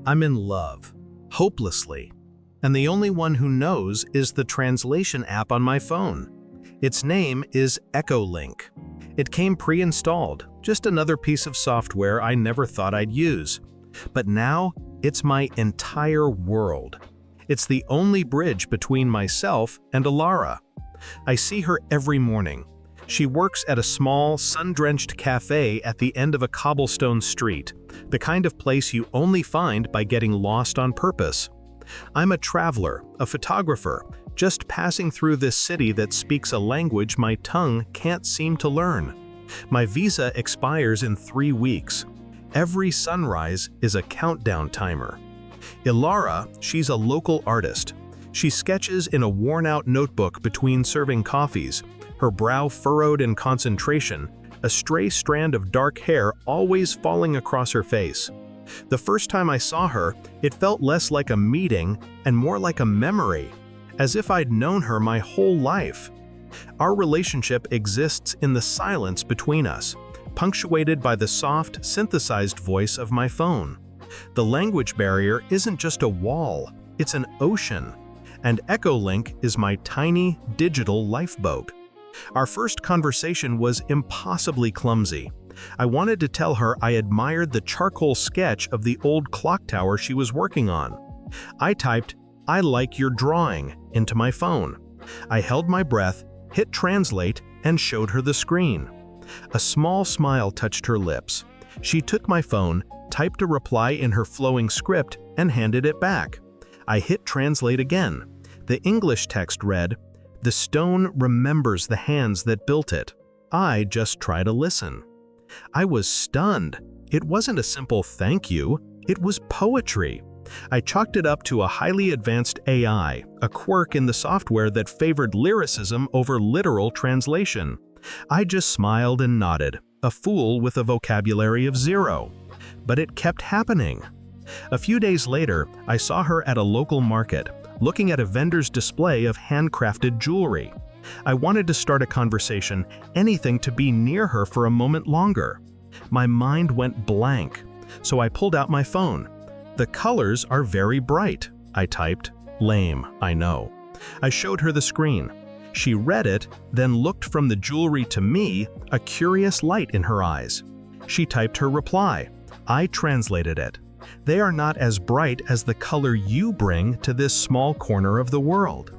I'm in love, hopelessly, and the only one who knows is the translation app on my phone. Its name is Echolink. It came pre-installed, just another piece of software I never thought I'd use. But now, it's my entire world. It's the only bridge between myself and Alara. I see her every morning. She works at a small, sun-drenched cafe at the end of a cobblestone street, the kind of place you only find by getting lost on purpose. I'm a traveler, a photographer, just passing through this city that speaks a language my tongue can't seem to learn. My visa expires in 3 weeks. Every sunrise is a countdown timer. Ilara, she's a local artist. She sketches in a worn-out notebook between serving coffees, her brow furrowed in concentration, a stray strand of dark hair always falling across her face. The first time I saw her, it felt less like a meeting and more like a memory, as if I'd known her my whole life. Our relationship exists in the silence between us, punctuated by the soft, synthesized voice of my phone. The language barrier isn't just a wall, it's an ocean, and Echolink is my tiny, digital lifeboat. Our first conversation was impossibly clumsy. I wanted to tell her I admired the charcoal sketch of the old clock tower she was working on. I typed, "I like your drawing," into my phone. I held my breath, hit translate, and showed her the screen. A small smile touched her lips. She took my phone, typed a reply in her flowing script, and handed it back. I hit translate again. The English text read, "The stone remembers the hands that built it. I just try to listen." I was stunned. It wasn't a simple thank you, it was poetry. I chalked it up to a highly advanced AI, a quirk in the software that favored lyricism over literal translation. I just smiled and nodded, a fool with a vocabulary of 0. But it kept happening. A few days later, I saw her at a local market, looking at a vendor's display of handcrafted jewelry. I wanted to start a conversation, anything to be near her for a moment longer. My mind went blank, so I pulled out my phone. "The colors are very bright," I typed. Lame, I know. I showed her the screen. She read it, then looked from the jewelry to me, a curious light in her eyes. She typed her reply. I translated it. "They are not as bright as the color you bring to this small corner of the world."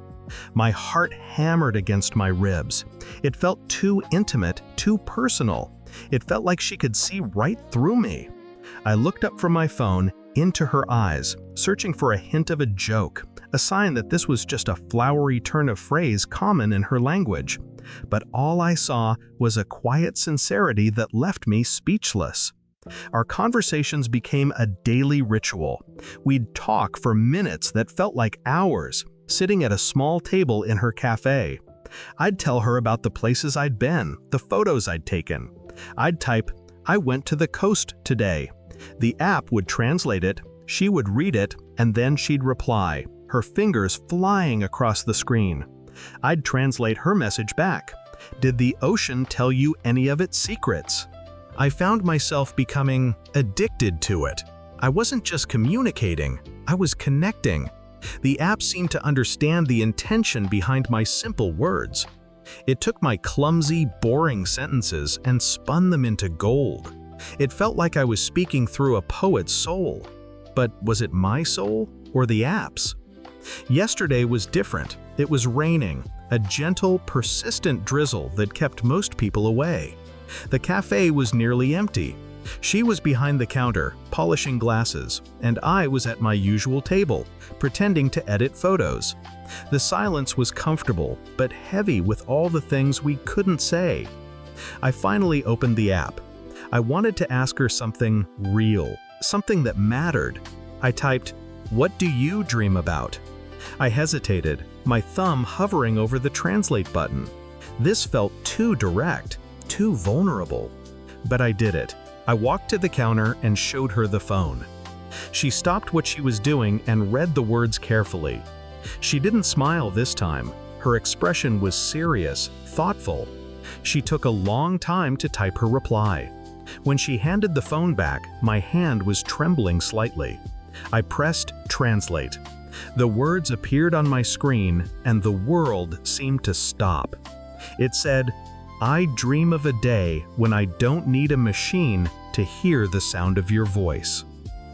My heart hammered against my ribs. It felt too intimate, too personal. It felt like she could see right through me. I looked up from my phone, into her eyes, searching for a hint of a joke, a sign that this was just a flowery turn of phrase common in her language. But all I saw was a quiet sincerity that left me speechless. Our conversations became a daily ritual. We'd talk for minutes that felt like hours, sitting at a small table in her cafe. I'd tell her about the places I'd been, the photos I'd taken. I'd type, "I went to the coast today." The app would translate it, she would read it, and then she'd reply, her fingers flying across the screen. I'd translate her message back. "Did the ocean tell you any of its secrets?" I found myself becoming addicted to it. I wasn't just communicating, I was connecting. The app seemed to understand the intention behind my simple words. It took my clumsy, boring sentences and spun them into gold. It felt like I was speaking through a poet's soul. But was it my soul or the app's? Yesterday was different. It was raining, a gentle, persistent drizzle that kept most people away. The cafe was nearly empty. She was behind the counter, polishing glasses, and I was at my usual table, pretending to edit photos. The silence was comfortable, but heavy with all the things we couldn't say. I finally opened the app. I wanted to ask her something real, something that mattered. I typed, "What do you dream about?" I hesitated, my thumb hovering over the translate button. This felt too direct, too vulnerable. But I did it. I walked to the counter and showed her the phone. She stopped what she was doing and read the words carefully. She didn't smile this time. Her expression was serious, thoughtful. She took a long time to type her reply. When she handed the phone back, my hand was trembling slightly. I pressed translate. The words appeared on my screen, and the world seemed to stop. It said, "I dream of a day when I don't need a machine to hear the sound of your voice.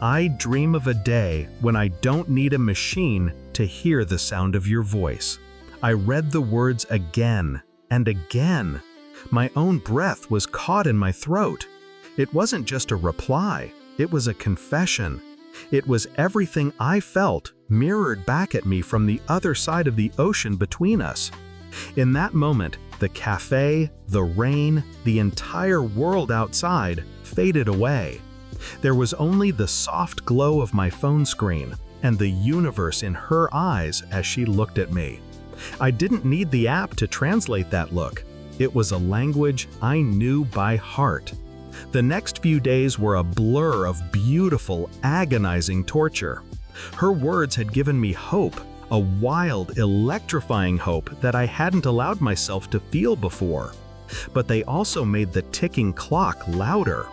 I dream of a day when I don't need a machine to hear the sound of your voice." I read the words again and again. My own breath was caught in my throat. It wasn't just a reply, it was a confession. It was everything I felt mirrored back at me from the other side of the ocean between us. In that moment, the cafe, the rain, the entire world outside faded away. There was only the soft glow of my phone screen and the universe in her eyes as she looked at me. I didn't need the app to translate that look. It was a language I knew by heart. The next few days were a blur of beautiful, agonizing torture. Her words had given me hope, a wild, electrifying hope that I hadn't allowed myself to feel before. But they also made the ticking clock louder.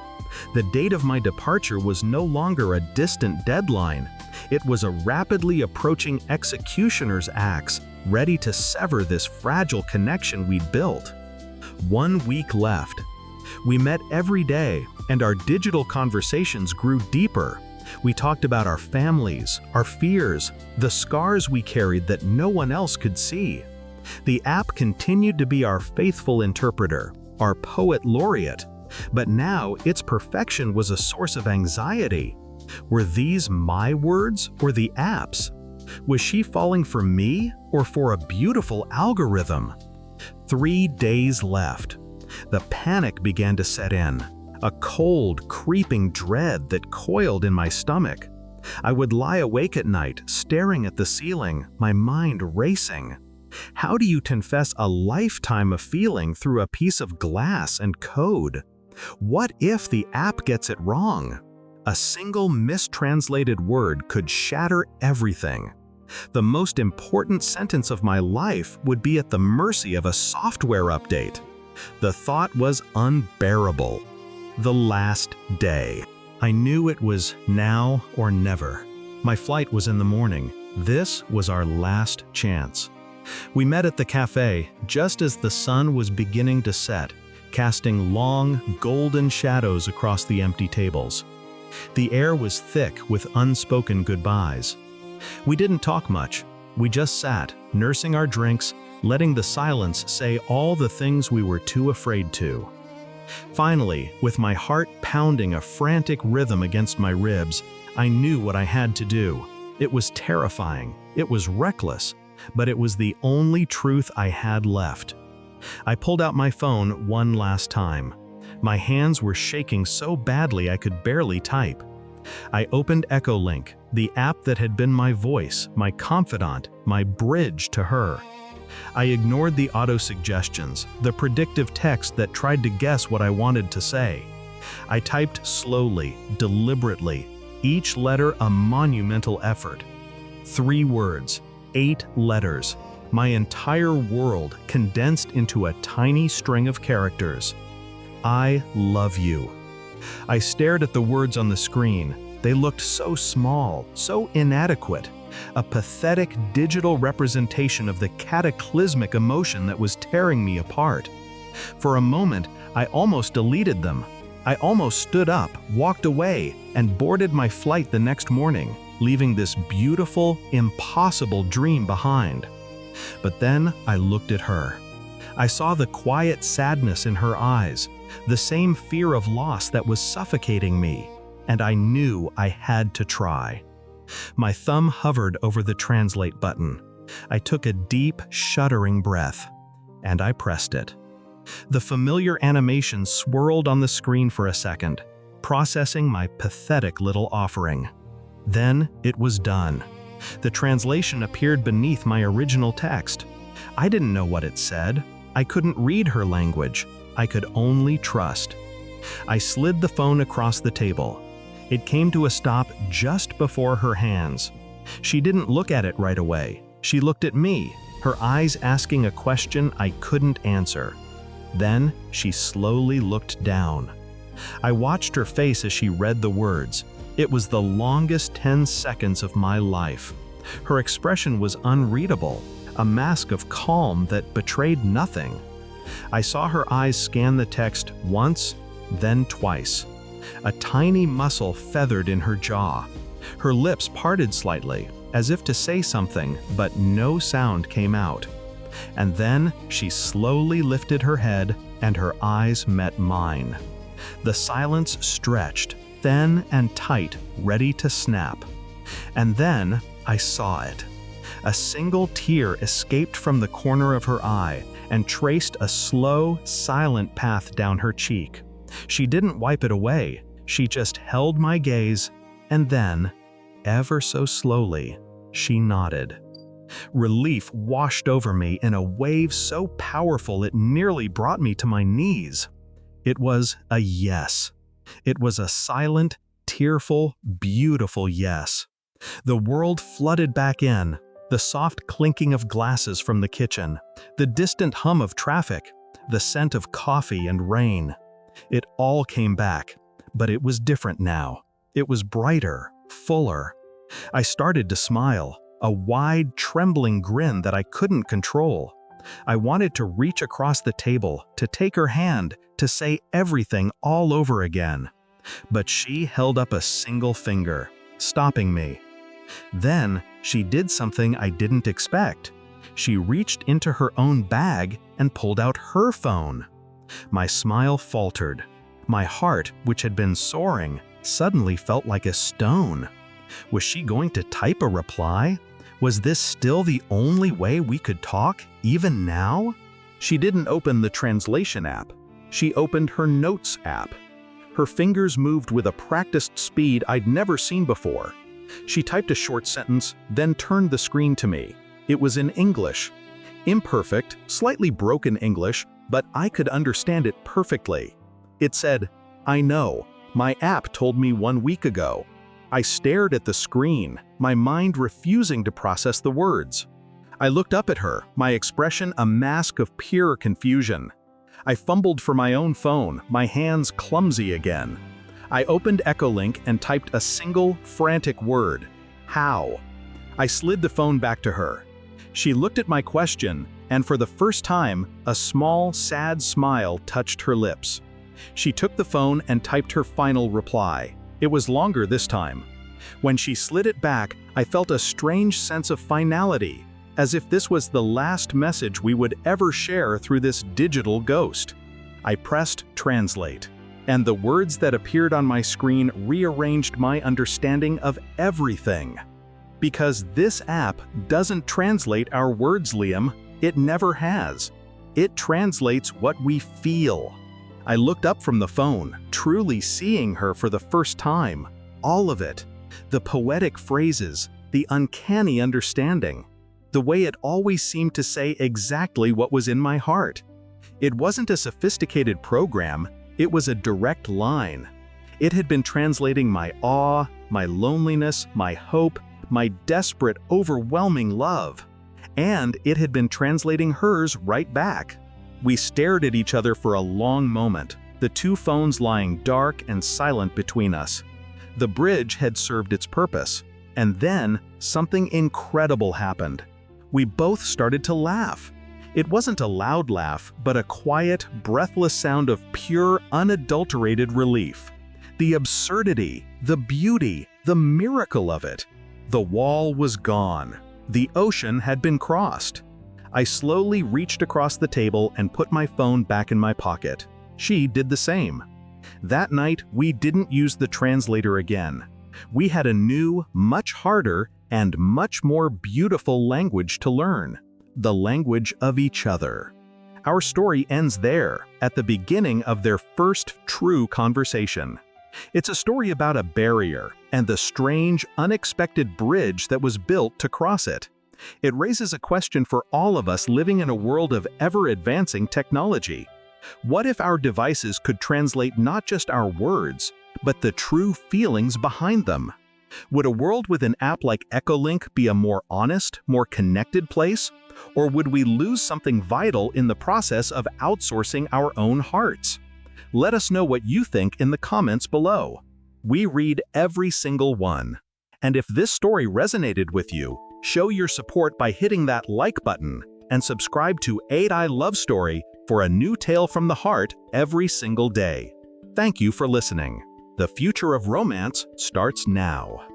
The date of my departure was no longer a distant deadline. It was a rapidly approaching executioner's axe, ready to sever this fragile connection we'd built. 1 week left. We met every day, and our digital conversations grew deeper. We talked about our families, our fears, the scars we carried that no one else could see. The app continued to be our faithful interpreter, our poet laureate, but now its perfection was a source of anxiety. Were these my words or the app's? Was she falling for me or for a beautiful algorithm? 3 days left. The panic began to set in, a cold, creeping dread that coiled in my stomach. I would lie awake at night, staring at the ceiling, my mind racing. How do you confess a lifetime of feeling through a piece of glass and code? What if the app gets it wrong? A single mistranslated word could shatter everything. The most important sentence of my life would be at the mercy of a software update. The thought was unbearable. The last day. I knew it was now or never. My flight was in the morning. This was our last chance. We met at the cafe just as the sun was beginning to set, casting long, golden shadows across the empty tables. The air was thick with unspoken goodbyes. We didn't talk much. We just sat, nursing our drinks, letting the silence say all the things we were too afraid to. Finally, with my heart pounding a frantic rhythm against my ribs, I knew what I had to do. It was terrifying, it was reckless, but it was the only truth I had left. I pulled out my phone one last time. My hands were shaking so badly I could barely type. I opened Echolink, the app that had been my voice, my confidant, my bridge to her. I ignored the auto-suggestions, the predictive text that tried to guess what I wanted to say. I typed slowly, deliberately, each letter a monumental effort. 3 words, 8 letters, my entire world condensed into a tiny string of characters. I love you. I stared at the words on the screen. They looked so small, so inadequate, a pathetic digital representation of the cataclysmic emotion that was tearing me apart. For a moment, I almost deleted them. I almost stood up, walked away, and boarded my flight the next morning, leaving this beautiful, impossible dream behind. But then I looked at her. I saw the quiet sadness in her eyes, the same fear of loss that was suffocating me, and I knew I had to try. My thumb hovered over the translate button. I took a deep, shuddering breath, and I pressed it. The familiar animation swirled on the screen for a second, processing my pathetic little offering. Then it was done. The translation appeared beneath my original text. I didn't know what it said. I couldn't read her language. I could only trust. I slid the phone across the table. It came to a stop just before her hands. She didn't look at it right away. She looked at me, her eyes asking a question I couldn't answer. Then she slowly looked down. I watched her face as she read the words, It was the longest 10 seconds of my life. Her expression was unreadable, a mask of calm that betrayed nothing. I saw her eyes scan the text once, then twice. A tiny muscle feathered in her jaw. Her lips parted slightly, as if to say something, but no sound came out. And then she slowly lifted her head, and her eyes met mine. The silence stretched, thin and tight, ready to snap. And then I saw it. A single tear escaped from the corner of her eye and traced a slow, silent path down her cheek. She didn't wipe it away. She just held my gaze, and then, ever so slowly, she nodded. Relief washed over me in a wave so powerful it nearly brought me to my knees. It was a yes. It was a silent, tearful, beautiful yes. The world flooded back in, the soft clinking of glasses from the kitchen, the distant hum of traffic, the scent of coffee and rain. It all came back, but it was different now. It was brighter, fuller. I started to smile, a wide, trembling grin that I couldn't control. I wanted to reach across the table, to take her hand, to say everything all over again. But she held up a single finger, stopping me. Then she did something I didn't expect. She reached into her own bag and pulled out her phone. My smile faltered. My heart, which had been soaring, suddenly felt like a stone. Was she going to type a reply? Was this still the only way we could talk, even now? She didn't open the translation app. She opened her notes app. Her fingers moved with a practiced speed I'd never seen before. She typed a short sentence, then turned the screen to me. It was in English. Imperfect, slightly broken English, but I could understand it perfectly. It said, "I know. My app told me 1 week ago." I stared at the screen, my mind refusing to process the words. I looked up at her, my expression a mask of pure confusion. I fumbled for my own phone, my hands clumsy again. I opened Echolink and typed a single, frantic word: how. I slid the phone back to her. She looked at my question, and for the first time, a small, sad smile touched her lips. She took the phone and typed her final reply. It was longer this time. When she slid it back, I felt a strange sense of finality, as if this was the last message we would ever share through this digital ghost. I pressed translate, and the words that appeared on my screen rearranged my understanding of everything. Because this app doesn't translate our words, Liam. It never has. It translates what we feel. I looked up from the phone, truly seeing her for the first time. All of it. The poetic phrases, the uncanny understanding. The way it always seemed to say exactly what was in my heart. It wasn't a sophisticated program, it was a direct line. It had been translating my awe, my loneliness, my hope, my desperate, overwhelming love. And it had been translating hers right back. We stared at each other for a long moment, the two phones lying dark and silent between us. The bridge had served its purpose, and then something incredible happened. We both started to laugh. It wasn't a loud laugh, but a quiet, breathless sound of pure, unadulterated relief. The absurdity, the beauty, the miracle of it. The wall was gone. The ocean had been crossed. I slowly reached across the table and put my phone back in my pocket. She did the same. That night, we didn't use the translator again. We had a new, much harder, and much more beautiful language to learn. The language of each other. Our story ends there, at the beginning of their first true conversation. It's a story about a barrier and the strange, unexpected bridge that was built to cross it. It raises a question for all of us living in a world of ever-advancing technology. What if our devices could translate not just our words, but the true feelings behind them? Would a world with an app like Echolink be a more honest, more connected place? Or would we lose something vital in the process of outsourcing our own hearts? Let us know what you think in the comments below. We read every single one. And if this story resonated with you, show your support by hitting that like button and subscribe to 8i Love Story for a new tale from the heart every single day. Thank you for listening. The future of romance starts now.